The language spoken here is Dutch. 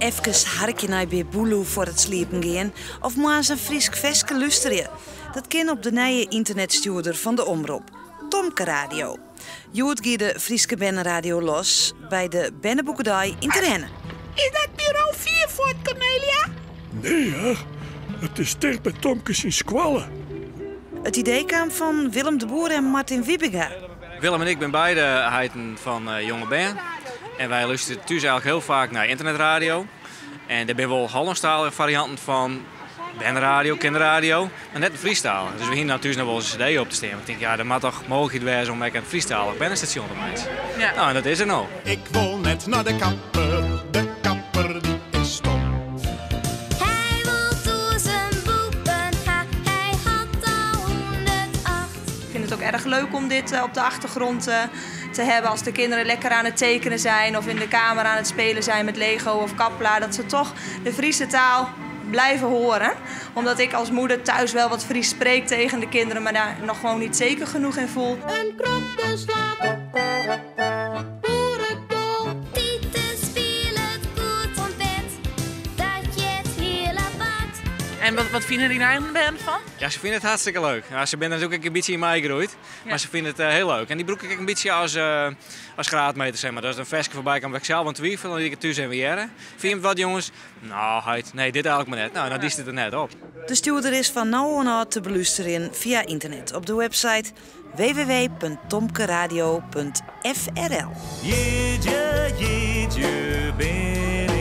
even harkje naar bij Boelu voor het sliepen gaan of maar een Friesk Veske luisteren. Dat kan op de nieuwe internetstuurder van de omroep, Tomke Radio. Joet giet de Frieske Bennenradio los bij de Bennenboekendij in Terrennen. Is dat bureau 4 voor het, Cornelia? Nee, ja. Het is dicht bij Tomkes in Squallen. Het idee kwam van Willem de Boer en Martin Wiebega. Willem en ik ben beide heiten van Jonge Ben. En wij luisteren thuis eigenlijk heel vaak naar internetradio. En er zijn wel Hollandstalige varianten van bandradio, kinderradio, maar net een Friestalig. Dus we gingen natuurlijk nog wel eens een cd op te stemmen. Ik denk, ja, dat moet toch mogelijk zijn om een Friestalig bandstation te maken. Ja. Nou, en dat is er nou. Ik wil net naar de kapper die is stom. Hij wil toe zijn boeken gaan, hij had al 108. Ik vind het ook erg leuk om dit op de achtergrond te hebben als de kinderen lekker aan het tekenen zijn of in de kamer aan het spelen zijn met Lego of Kapla. Dat ze toch de Friese taal blijven horen. Omdat ik als moeder thuis wel wat Fries spreek tegen de kinderen, maar daar nog gewoon niet zeker genoeg in voel. Een krokke slaap, boerenkool. Tieten spelen het goed van bed, dat je het heel apart. En wat vinden die daar van? Ja, ze vinden het hartstikke leuk. Ja, ze zijn natuurlijk een beetje in mij gegroeid, maar ze vinden het heel leuk. En die broek ik een beetje als graadmeter, zeg maar. Dat is een versje voorbij kan, waar ik zelf aan twijfel, dan die ik het thuis en weer. Vind je het wat, jongens? Nou, nee, dit eigenlijk maar net. Nou, dan diest het er net op. De stuurder is van nou aan te beluisteren via internet op de website www.tomkeradio.frl. Jeetje, ben